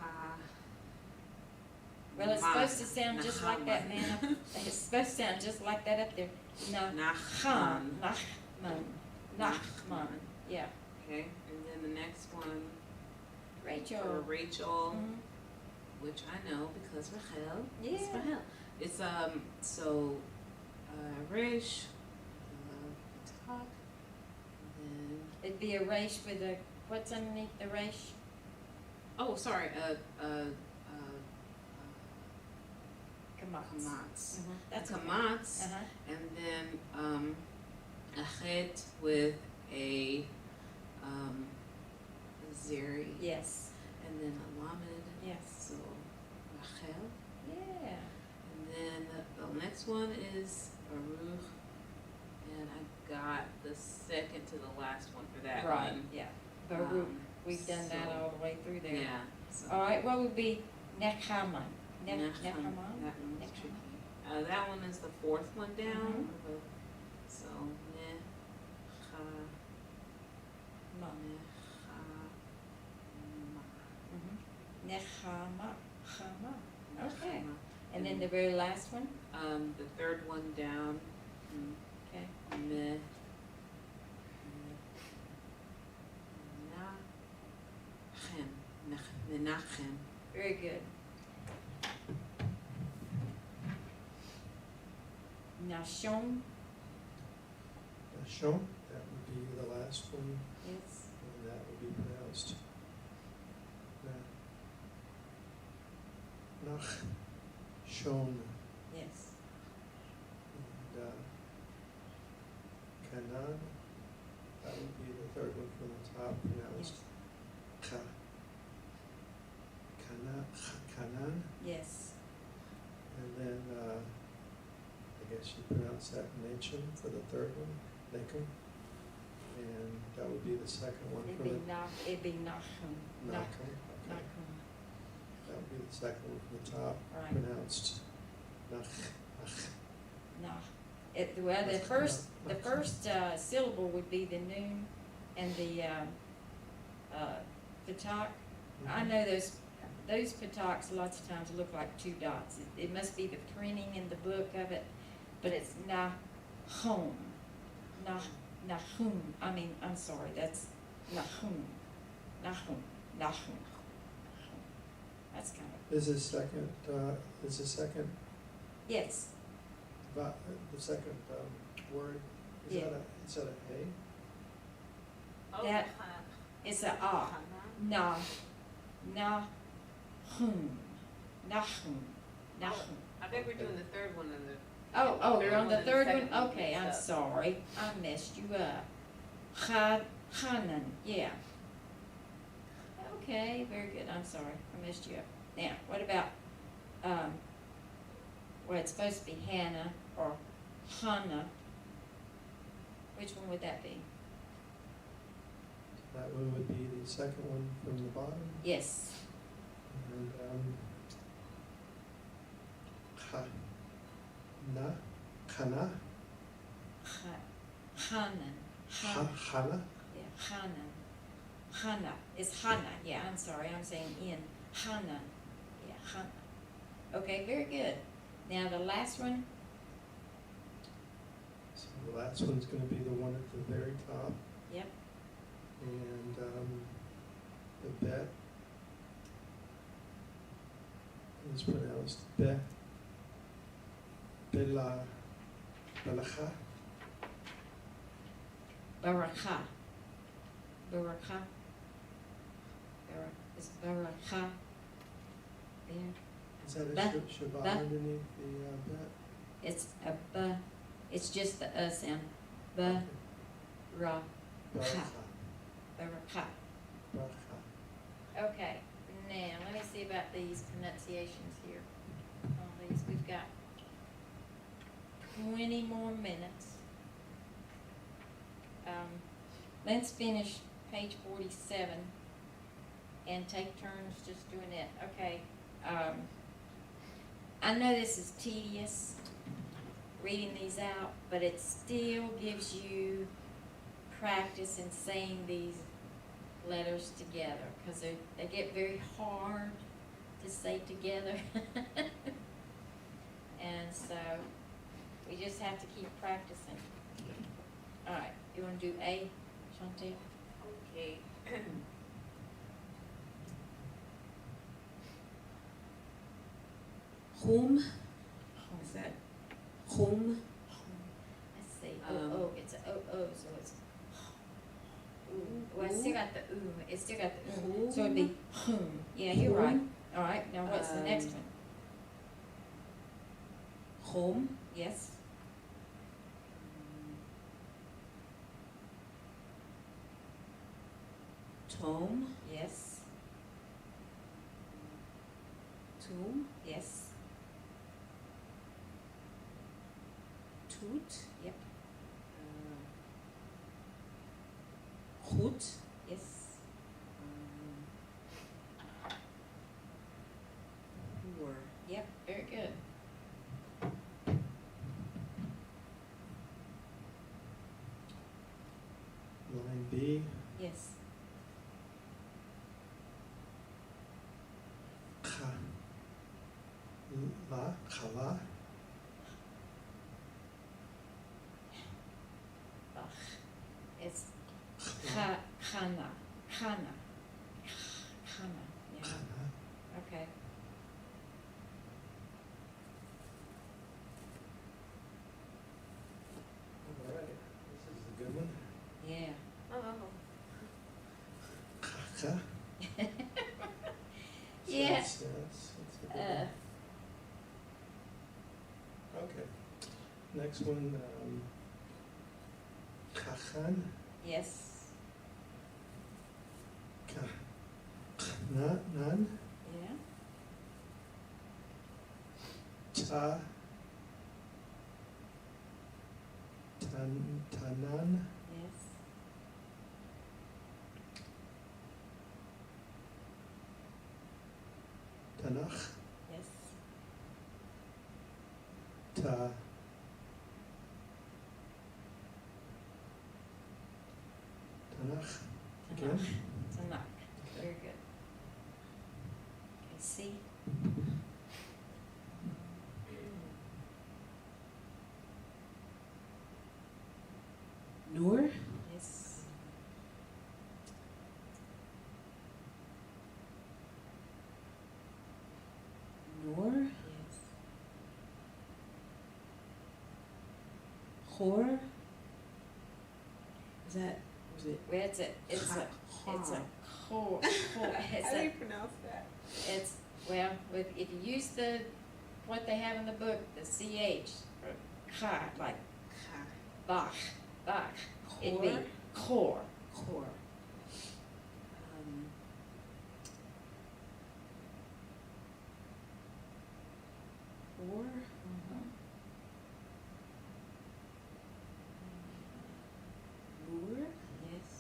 B: ha.
A: well, it's
B: Ma-
A: supposed to sound just like that,
B: Nahama.
A: man. It's supposed to sound just like that up there.
B: Nachman.
A: Nachman. Yeah.
B: Okay, and then the next one for
A: Rachel.
B: Rachel,
A: Mhm.
B: which I know because Rachel.
A: Yeah.
B: It's Rachel. It's so Rish, talk, and then
A: It'd be a race with a, what's underneath the race?
B: oh sorry,
A: Kamatz.
B: kamatz.
A: That's
B: a
A: okay.
B: kamatz,
A: Uh-huh.
B: and then a chet with a zeri,
A: Yes.
B: and then a lamed.
A: Yes.
B: So Rachel.
A: Yeah.
B: And then the next one is Baruch, and I got the second to the last one for that
A: Right,
B: one.
A: yeah. Baruch.
B: Um,
A: We've done that
B: so-
A: all the way through there.
B: Yeah. So
A: All right, what would be Nechaman?
B: Nechaman,
A: Nechaman?
B: that one's
A: Nechaman.
B: tricky. That one is the fourth one down.
A: Mhm.
B: So Necha,
A: Mom. Nechama. Chama. Okay. And then the very last one?
B: The third one down.
A: Okay.
B: Me. Menachem.
A: Very good. Nashon.
C: Nashon, that would be the last one,
A: Yes.
C: and that would be pronounced Nachshon.
A: Yes.
C: And Canaan, that would be the third one from the top, pronounced
A: Yes.
C: Canaan.
A: Yes.
C: And then, I guess you pronounce that Nachum for the third one, Nachum. And that would be the second one
A: It'd
C: for
A: be
C: the
A: It'd be Nachum.
C: Nachum. Okay.
A: Nachum.
C: That would be the second one from the top,
A: Right.
C: pronounced Nach.
A: Nah. Well, the first syllable would be the noon and the patak. I know those pataks lots of times look like two dots. It must be the printing in the book of it, but it's Nahum. Nahum. I'm sorry, that's Nahum. Nahum. Nahum. That's kind of,
C: Is the second,
A: yes,
C: the second word, is
A: Yeah.
C: is that a A?
D: Oh,
A: That- it's a ah. Nahum. Nahum. Nahum.
D: I think we're doing the third one and the.
A: Oh, you're on the
D: and the
A: third
D: second
A: one? Okay, I'm
D: mixed up.
A: sorry. I messed you up. Hanan, yeah. Okay, very good. I'm sorry. I messed you up. Now, what about, well, it's supposed to be Hannah or Hannah. Which one would that be?
C: That one would be the second one from the bottom.
A: Yes.
C: And, Kana,
A: Hanan.
C: Hana,
A: Yeah, Hannah. Hannah. It's Hannah. Yeah, I'm sorry. I'm saying in. Hannah. Yeah, Hannah. Okay, very good. Now the last one.
C: so the last one's gonna be the one at the very top,
A: Yep.
C: and, the bet is pronounced Belacha,
A: Barakah. Barakah. It's Barakah. there.
C: Is that a
A: Ba-
C: shabbat
A: ba-
C: underneath the bet?
A: It's a b, it's just the sound. B,
C: Okay.
A: ra,
C: Bracha.
A: baraka.
C: Bracha.
A: Okay, now, let me see about these pronunciations here. On these, we've got 20 more minutes. Let's finish page 47 and take turns just doing it. Okay, I know this is tedious, reading these out, but it still gives you practice in saying these letters together, because they get very hard to say together. And so, we just have to keep practicing. All right, you want to do A, Chantel?
D: Okay.
B: Whom, is that whom?
A: Let's see,
B: Um,
A: it's a O, so it's, well, it's still got the it's still got the so it'd be whom, yeah, you're right.
B: Whom?
A: All right, now what's the next
B: Um,
A: one?
B: Home.
A: Yes,
B: Tome.
A: yes,
B: Tomb.
A: yes,
B: Toot.
A: yep,
B: Goed.
A: yes,
B: Hoer.
A: yep, very good.
C: Line B,
A: Yes,
C: cha. La, chala.
A: ugh, it's chana, chana, yeah,
C: Chana.
A: okay.
C: All right, this is a good one.
A: Yeah.
D: Oh.
C: Chacha.
A: Yeah.
C: Yes, that's a good one. Okay. Next one, chachan.
A: Yes,
C: Nan.
A: yeah,
C: Ta. Tanan.
A: yes,
C: Tanach.
A: yes,
C: Ta. Tanach. Again.
A: Tanakh, very good. Okay, C,
B: Noor.
A: yes,
B: Noor.
A: yes,
B: Hor. Is that, was it?
A: well, it's a core, it's
D: How do you
A: a,
D: pronounce that?
A: it's, well, if you use what they have in the book, the CH, or ka, like Bach, it'd be core.
B: Core. Hor. Boer.
A: Yes,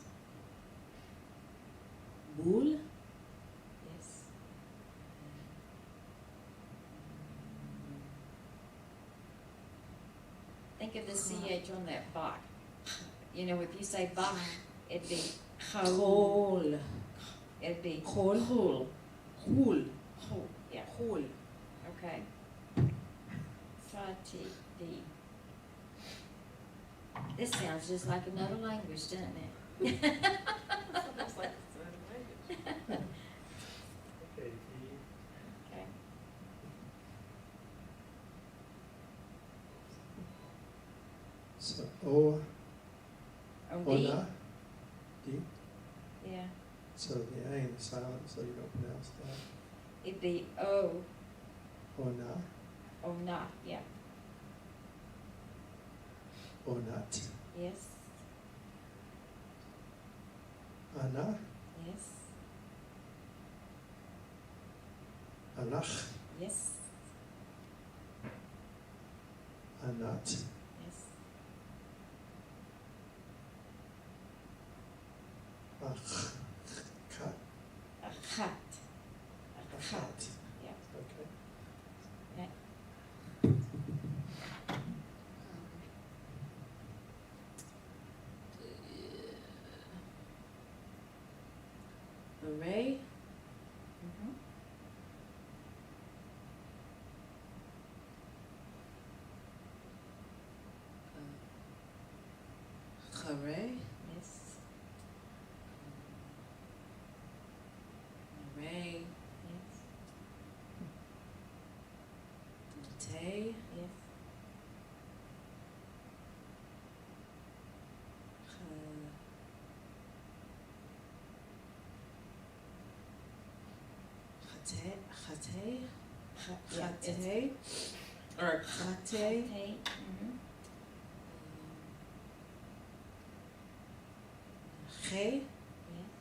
B: Boel.
A: yes, think of the CH on that Bach. You know, if you say Bach, it'd be chol,
B: Kool.
A: it'd be
B: Kool.
A: chul,
B: Hoel.
A: chul, yeah,
B: Hoel.
A: okay. Fati, D. This sounds just like another language, doesn't it?
D: Sounds like it's another language.
C: Okay, D.
A: Okay,
C: So O.
A: on D,
C: Ona. D.
A: yeah,
C: So the A is silent, so you don't pronounce that.
A: It'd be O,
C: Ona,
A: or not, yeah,
C: Onat,
A: yes,
C: Ana,
A: yes,
C: Anach,
A: yes,
C: Anat,
A: yes,
C: Ach, Kat,
A: a cat, a cat,
C: Achat.
A: yeah.
C: Okay.
B: Array,
A: Mhm.
B: Hooray,
A: Yes,
B: Array,
A: yes,
B: Tay,
A: yes,
B: Chate, Chate,
A: yeah, it's
B: Chate, or Chate,
A: Tate, mhm.
B: Che,
A: Yes,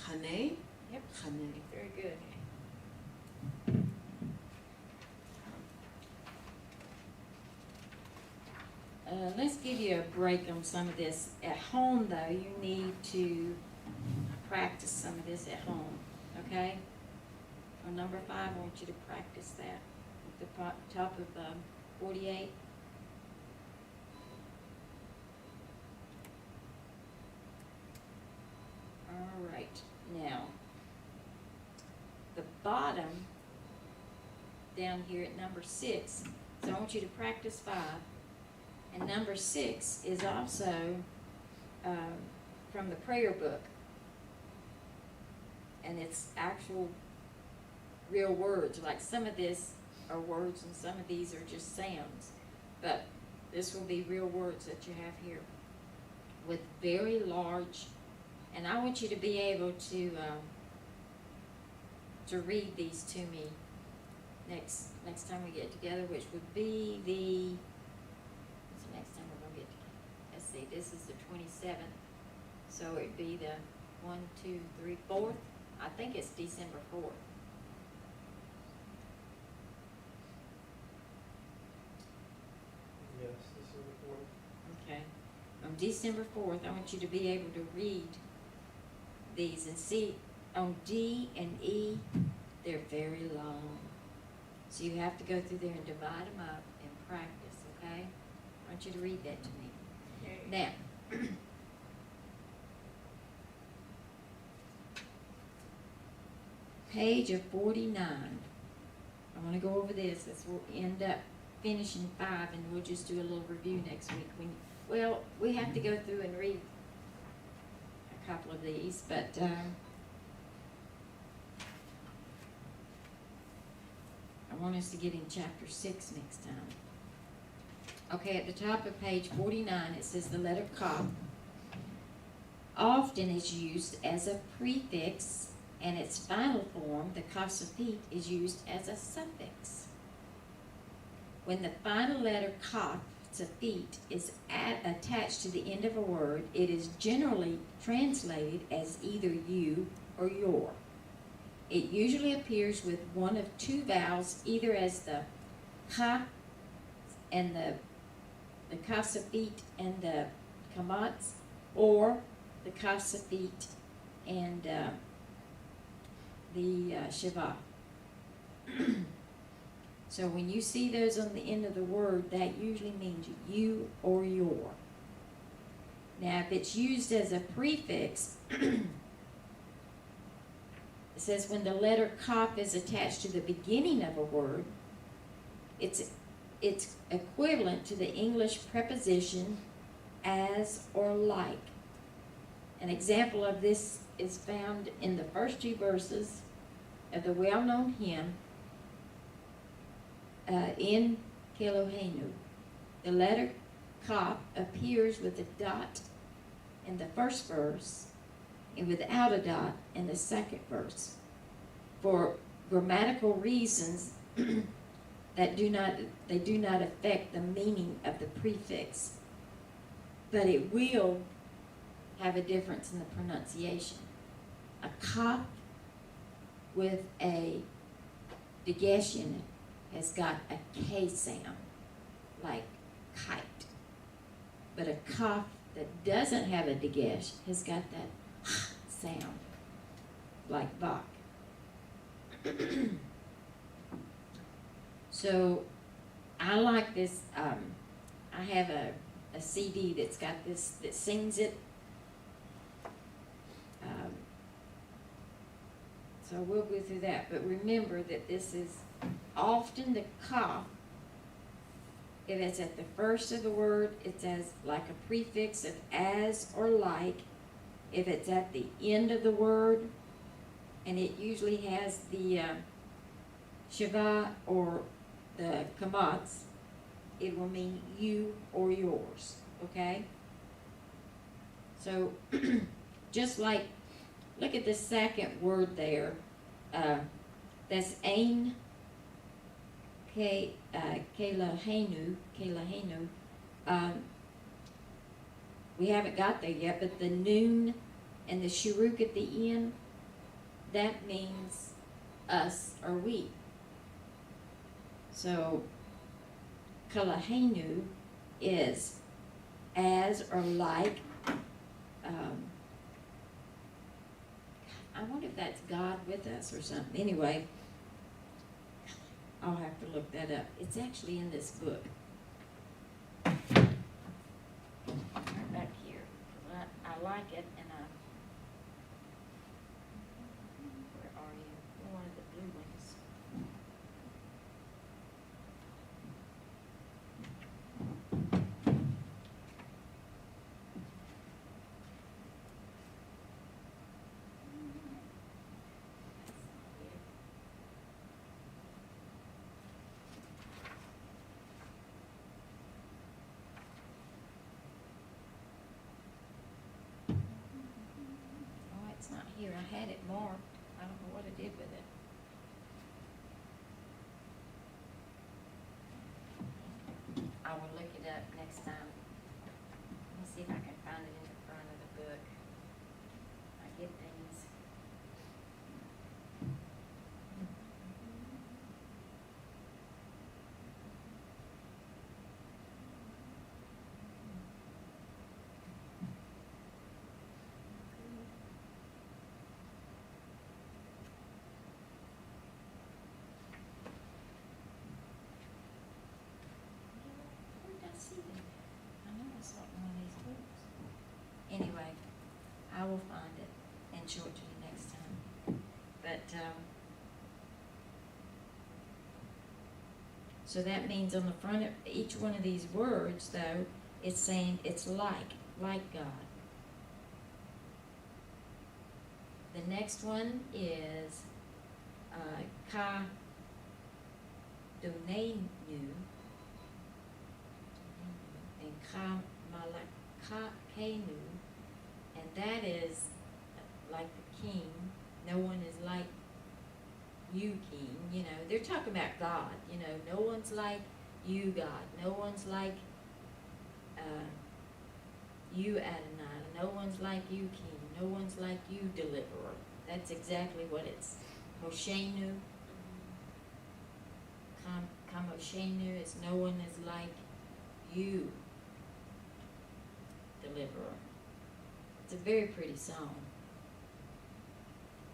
B: Chane,
A: yep,
B: Chane.
A: very good. Let's give you a break on some of this. At home, though, you need to practice some of this at home, okay? On number 5, I want you to practice that at the top of 48. All right, now, the bottom down here at number 6, so I want you to practice 5. And number 6 is also from the prayer book. And it's actual real words. Like some of this are words and some of these are just sounds. But this will be real words that you have here with very large, and I want you to be able to read these to me next time we get together, which would be what's the next time we're gonna get together? Let's see, this is the 27th, so it'd be the 1, 2, 3, 4th. I think it's December 4th.
C: Yes, this is the fourth.
A: Okay. On December 4th, I want you to be able to read these and see on D and E, they're very long. So you have to go through there and divide them up and practice, okay? I want you to read that to me.
D: Okay.
A: Now, page of 49. I want to go over this as we'll end up finishing 5, and we'll just do a little review next week. Well, we have to go through and read a couple of these, but I want us to get in chapter 6 next time. Okay, at the top of page 49, it says the letter Kaf often is used as a prefix, and its final form, the kasafit, is used as a suffix. When the final letter Kaf, safit, is attached to the end of a word, it is generally translated as either you or your. It usually appears with one of two vowels, either as the ha and the kasafit and the kamatz, or the kasafit and the shiva. So when you see those on the end of the word, that usually means you or your. Now, if it's used as a prefix, it says when the letter kaf is attached to the beginning of a word, it's equivalent to the English preposition as or like. An example of this is found in the first 2 verses of the well-known hymn, in Kelohenu. The letter cop appears with a dot in the first verse and without a dot in the second verse for grammatical reasons that do not affect the meaning of the prefix, but it will have a difference in the pronunciation. A cop with a dagesh in it has got a K sound, like kite. But a kaf that doesn't have a dagesh has got that sound, like Bach. So I like this. I have a CD that's got this, that sings it. So we'll go through that. But remember that this is often the kaf. If it's at the first of the word, it's as like a prefix of as or like. If it's at the end of the word, and it usually has the shiva or the kamatz, it will mean you or yours, okay? So, just like, look at the second word there. That's ain, kelahenu. We haven't got there yet, but the noon and the shuruk at the end, that means us or we. So, kalahenu is as or like. I wonder if that's God with us or something. Anyway, I'll have to look that up. It's actually in this book. Right back here. I like it, and where are you? One of the blue ones. It's not here. I had it marked. I don't know what I did with it. I will look it up next time. Let me see if I can find it in the front of the book. I get things. Where did I see that? I know I saw it in one of these books. Anyway, I will find it and show it to you next time. But, so that means on the front of each one of these words, though, it's saying it's like God. The next one is ka donenu and ka malakakenu, and that is like the king. No one is like you, king. You know, they're talking about God. You know, no one's like you, God. No one's like you, Adonai. No one's like you, king. No one's like you, deliverer. That's exactly what it's. Hoshenu. Kamoshenu is no one is like you, deliverer. It's a very pretty song.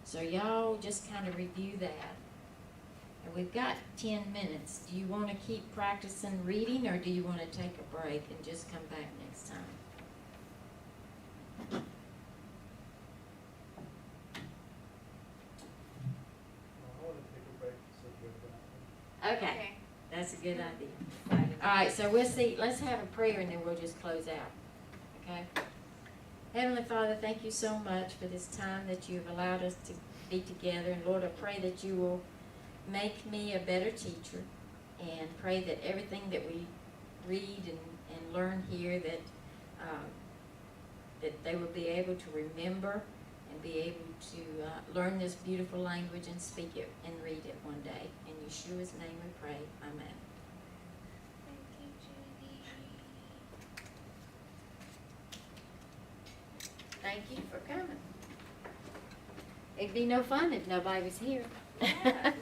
A: So y'all just kind of review that. And we've got 10 minutes. Do you want to keep practicing reading, or do you want to take a break and just come back next time?
C: I want to take a break, so good.
A: Okay, that's a good idea. All right, so we'll see. Let's have a prayer and then we'll just close out. Okay? Heavenly Father, thank you so much for this time that you've allowed us to be together. And Lord, I pray that you will make me a better teacher, and pray that everything that we read and learn here that, that they will be able to remember and be able to learn this beautiful language and speak it and read it one day. In Yeshua's name we pray, amen. Thank you for coming. It'd be no fun if nobody was here.
B: Yeah.